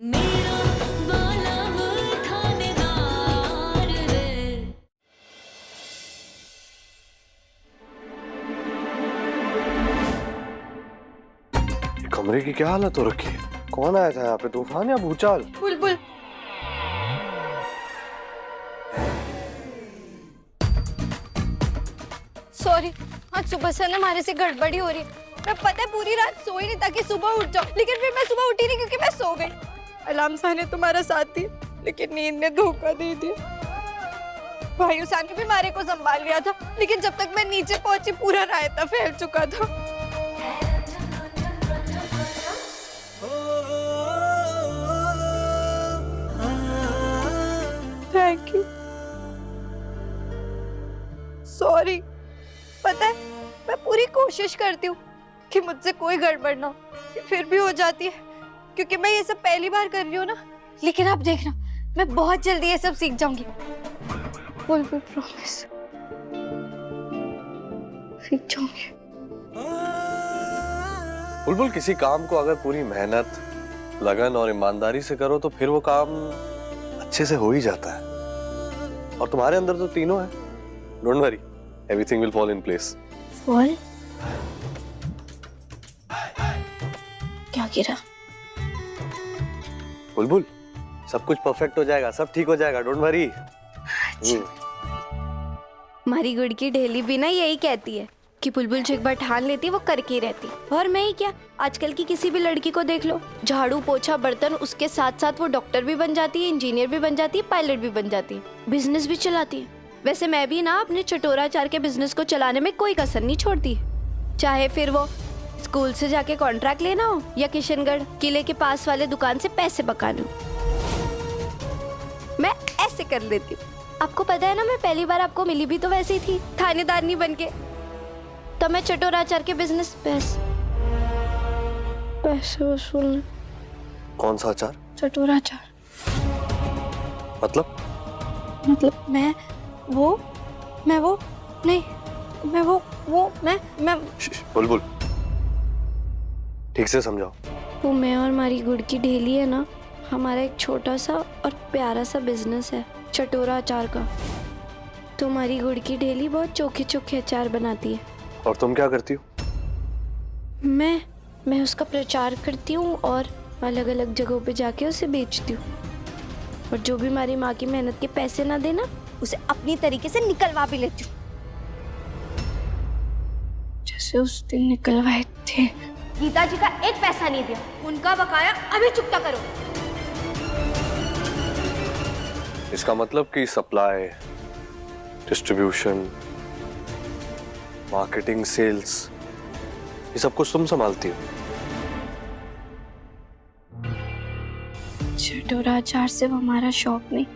मेरा वाला वो थानेदार है। कमरे की क्या हालत हो रखी है? कौन आया था यहाँ पे, तूफान या भूचाल? बुलबुल। सॉरी, आज सुबह से ना हमारे से गड़बड़ी हो रही है। मैं पता है पूरी रात सोई नहीं ताकि सुबह उठ जाऊं, लेकिन फिर मैं सुबह उठी नहीं क्योंकि मैं सो गई। अलार्म सा ने तुम्हारा साथ दिया, लेकिन नींद ने धोखा दे दिया। भाई उसान ने भी मारे को संभाल लिया था, लेकिन जब तक मैं नीचे पहुंची पूरा रायता फैल चुका था। Thank you. सॉरी। पता है मैं पूरी कोशिश करती हूँ कि मुझसे कोई गड़बड़ ना हो, फिर भी हो जाती है क्योंकि मैं ये सब पहली बार कर रही हूँ ना। लेकिन आप देखना, मैं बहुत जल्दी ये सब सीख जाऊंगी। बुलबुल प्रॉमिस, सीख जाऊंगी। बुलबुल, किसी काम को अगर पूरी मेहनत, लगन और ईमानदारी से करो तो फिर वो काम अच्छे से हो ही जाता है। और तुम्हारे अंदर तो तीनों है। Don't worry, everything will fall in place. Fall? क्या गिरा? बुलबुल, सब कुछ परफेक्ट हो जाएगा, सब ठीक हो जाएगा, डोंट वरी। हमारी गुड़ की ढेली भी ना यही कहती है कि बुलबुल जो एक बार ठान लेती है वो करके ही रहती। और मैं ही क्या, आजकल की किसी भी लड़की को देख लो, झाड़ू पोछा बर्तन, उसके साथ साथ वो डॉक्टर भी बन जाती है, इंजीनियर भी बन जाती है, पायलट भी बन जाती है, बिजनेस भी चलाती है। वैसे मैं भी ना अपने चटोराचार के बिजनेस को चलाने में कोई कसर नहीं छोड़ती, चाहे फिर वो स्कूल से जाके कॉन्ट्रैक्ट लेना हो या किशनगढ़ किले के पास वाले दुकान से पैसे बकाने हो, मैं ऐसे कर लेती हूँ। आपको पता है ना, मैं पहली बार आपको मिली भी तो वैसे ही थी, थानेदारनी बन के। तब मैं चटोराचार के बिजनेस पैसे वसूलने। कौन सा आचार? चटोराचार। मतलब मैं बुलबुल, ठीक से समझाओ। वो मैं और हमारी गुड़ की ढेली है ना, हमारा एक छोटा सा और प्यारा सा बिजनेस है चटोरा अचार का। तो हमारी गुड़ की ढेली बहुत चोखे चोखे अचार बनाती है। और तुम क्या करती हो? मैं उसका प्रचार करती हूँ और अलग अलग जगहों पे जाके उसे बेचती हूँ। और जो भी हमारी माँ की मेहनत के पैसे ना देना, उसे अपनी तरीके से निकलवा भी लेती हूँ, जैसे उस दिन निकलवाए थे। गीता जी का एक पैसा नहीं दिया, उनका बकाया अभी चुकता करो। इसका मतलब कि सप्लाई, डिस्ट्रीब्यूशन, मार्केटिंग, सेल्स, ये सब कुछ तुम संभालती हो? चटोरा अचार सिर्फ हमारा शौक नहीं,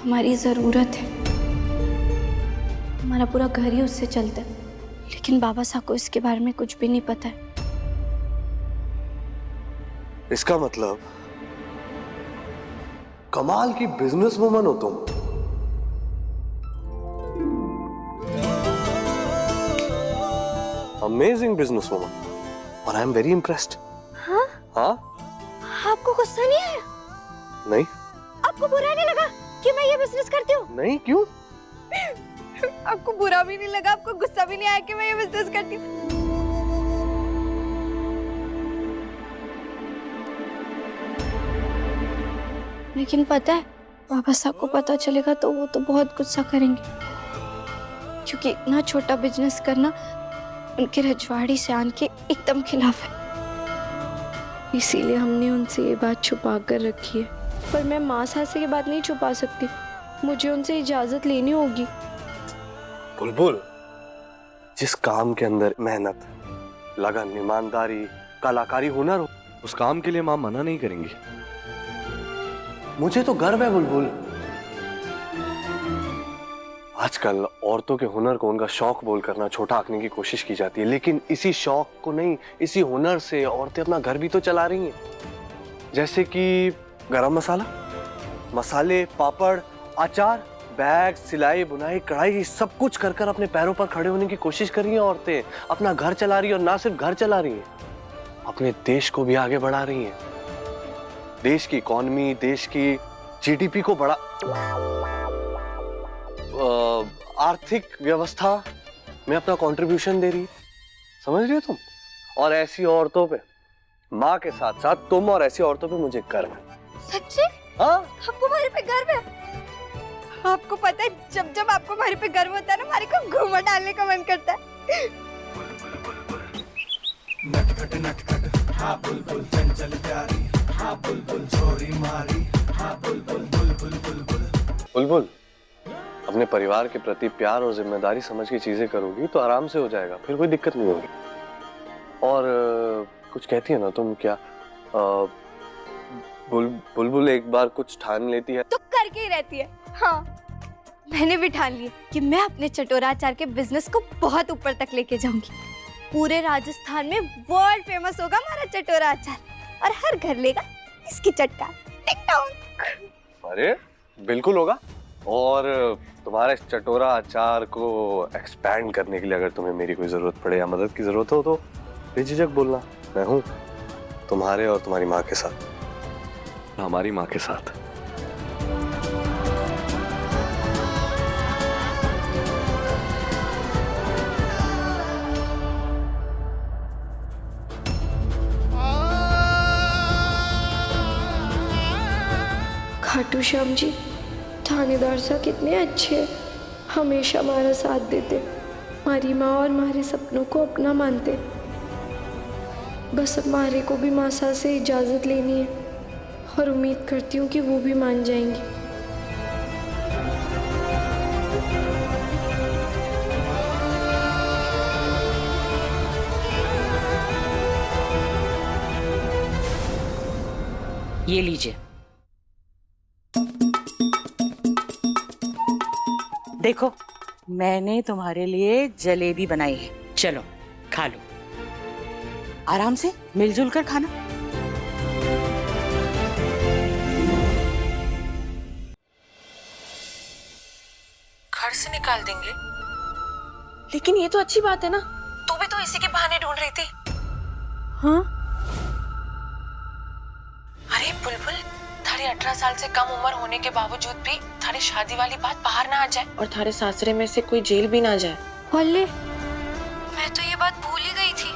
हमारी जरूरत है। हमारा पूरा घर ही उससे चलता है, लेकिन बाबा साहब को इसके बारे में कुछ भी नहीं पता है। इसका मतलब कमाल की बिजनेस वुमन हो तुम। अमेजिंग बिजनेस वुमन, और आई एम वेरी इम्प्रेस्ड। हाँ? हाँ? आपको गुस्सा नहीं आया? नहीं। आपको बुरा नहीं लगा कि मैं ये बिजनेस करती हूँ? नहीं, क्यों? आपको बुरा भी नहीं लगा, आपको गुस्सा भी नहीं आया कि मैं ये बिजनेस करती हूँ? लेकिन पता है, बाबा साहब को पता चलेगा तो वो तो बहुत गुस्सा करेंगे, क्योंकि इतना छोटा बिजनेस करना उनके रजवाड़ी शान के एकदम खिलाफ है। इसीलिए हमने उनसे ये बात छुपा कर रखी है। पर मैं माँ साहब से ये बात नहीं छुपा सकती, मुझे उनसे इजाजत लेनी होगी। बुलबुल, जिस काम के अंदर मेहनत, लगन, ईमानदारी, कलाकारी, हुनर हो, उस काम के लिए मां मना नहीं करेंगी। मुझे तो गर्व है बुलबुल। आजकल औरतों के हुनर को उनका शौक बोलकर ना छोटा आंकने की कोशिश की जाती है, लेकिन इसी शौक को नहीं, इसी हुनर से औरतें अपना घर भी तो चला रही हैं। जैसे कि गरम मसाला, मसाले, पापड़, अचार, बैग, सिलाई, बुनाई, कढ़ाई, सब कुछ कर कर अपने पैरों पर खड़े होने की कोशिश कर रही हैं औरतें। अपना घर चला रही हैं, और ना सिर्फ घर चला रही हैं, अपने देश को भी आगे बढ़ा रही हैं। देश की इकोनॉमी, देश की जीडीपी को बड़ा आर्थिक व्यवस्था में अपना कंट्रीब्यूशन दे रही है। समझ रही हो तुम? और ऐसी औरतों पे, माँ के साथ साथ तुम और ऐसी औरतों पे मुझे गर्व है। सच्ची? हाँ, आपको हमारे पे गर्व है? आपको पता है जब जब आपको हमारे पे गर्व होता है ना, हमारे को घूमर डालने का मन करता है। नटखट नटखट हाँ बुलबुल चंचल प्यारी, हाँ बुलबुल छोरी मारी, हाँ बुलबुल बुलबुल बुलबुल। बुलबुल, अपने परिवार के प्रति प्यार और जिम्मेदारी समझ के चीजें करोगी तो आराम से हो जाएगा, फिर कोई दिक्कत नहीं होगी। और कुछ कहती है ना तुम, क्या बुलबुल एक बार कुछ ठान लेती है तो करके ही रहती है। हाँ, मैंने भी ठान लिया कि मैं अपने चटोरा अचार के बिजनेस को बहुत ऊपर तक लेके जाऊंगी। पूरे राजस्थान में वर्ल्ड फेमस होगा हमारा चटोरा अचार, और हर घर लेगा इसकी चटका। Tick tock. अरे बिल्कुल होगा। और तुम्हारे इस चटोरा अचार को एक्सपैंड करने के लिए अगर तुम्हें मेरी कोई जरूरत पड़े या मदद की जरूरत हो तो बेझिझक बोलना, मैं हूँ तुम्हारे और तुम्हारी माँ के साथ, हमारी माँ के साथ। खाटू श्याम जी, थानेदार साहब कितने अच्छे हैं, हमेशा हमारा साथ देते, हमारी माँ और हमारे सपनों को अपना मानते। बस अब हमारे को भी माँ साहब से इजाज़त लेनी है और उम्मीद करती हूँ कि वो भी मान जाएंगी। ये लीजिए, देखो मैंने तुम्हारे लिए जलेबी बनाई है, चलो खा लो, आराम से मिलजुल कर खाना। घर से निकाल देंगे? लेकिन ये तो अच्छी बात है ना, तू भी तो इसी के बहाने ढूंढ रही थी। हाँ, अरे बुलबुल, थारी 18 साल से कम उम्र होने के बावजूद भी थारी शादी वाली बात बाहर ना आ जाए और थारे सासरे में से कोई जेल भी ना जाए। बोले, मैं तो ये बात भूल ही गई थी।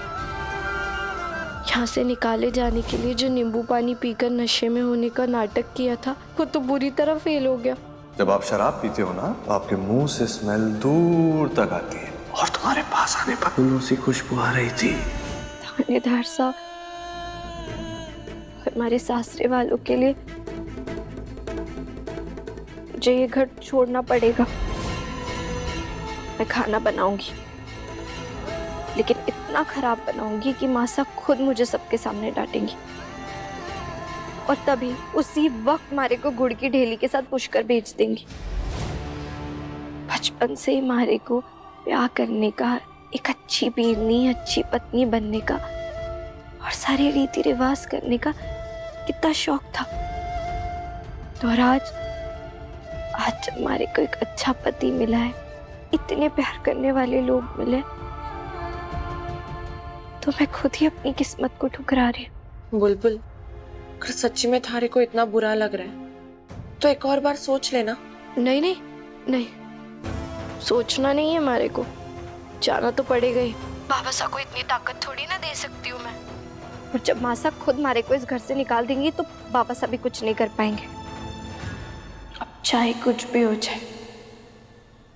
यहाँ से निकाले जाने के लिए जो नींबू पानी पीकर नशे में होने का नाटक किया था, वो तो बुरी तरह फेल हो गया। जब आप शराब पीते हो ना, तो आपके मुंह से स्मेल दूर तक आती है, और तुम्हारे पास आने पर फूलों सी खुशबू आ रही थी। थानेदार साहब, हमारे सासरे वालों के लिए मुझे ये घर छोड़ना पड़ेगा। मैं खाना बनाऊंगी, लेकिन इतना खराब बनाऊंगी कि मासा खुद मुझे सबके सामने डांटेंगी। और तभी उसी वक्त मारे को गुड़ की ढेली के साथ पुष्कर भेज देंगी। बचपन से ही मारे को ब्याह करने का, एक अच्छी बीरनी, अच्छी पत्नी बनने का और सारे रीति रिवाज करने का कितना शौक था। तो आज जब हमारे को एक अच्छा पति मिला है, इतने प्यार करने वाले लोग मिले, तो मैं खुद ही अपनी किस्मत को ठुकरा रही हूँ। बुलबुल, अगर सच्ची में थारे को इतना बुरा लग रहा है तो एक और बार सोच लेना। नहीं नहीं नहीं, सोचना नहीं है हमारे को, जाना तो पड़ेगा ही। बाबा साहब को इतनी ताकत थोड़ी ना दे सकती हूँ मैं। और जब माँ साहब खुद मारे को इस घर से निकाल देंगी तो बाबा साहब भी कुछ नहीं कर पाएंगे। अब चाहे कुछ भी हो जाए,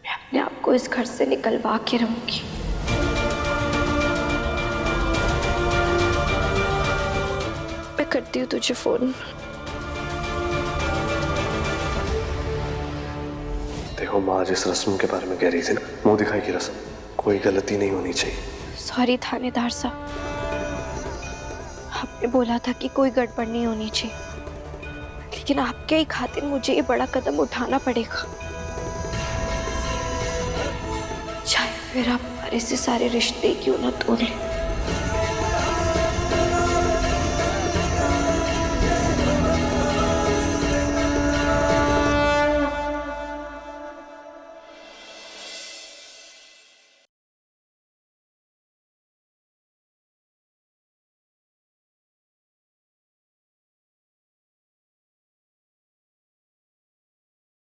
मैं अपने आप को इस घर से निकलवा के रहूंगी। मैं करती हूँ तुझे फोन। देखो माँ जिस रस्म के बारे में कह रही थी ना, मुंह दिखाई की रस्म, कोई गलती नहीं होनी चाहिए। सॉरी थानेदार साहब, आपने बोला था कि कोई गड़बड़ नहीं होनी चाहिए, लेकिन आपके ही खातिर मुझे ये बड़ा कदम उठाना पड़ेगा। चाहे फिर आप हमारे से सारे रिश्ते क्यों ना तोड़ें।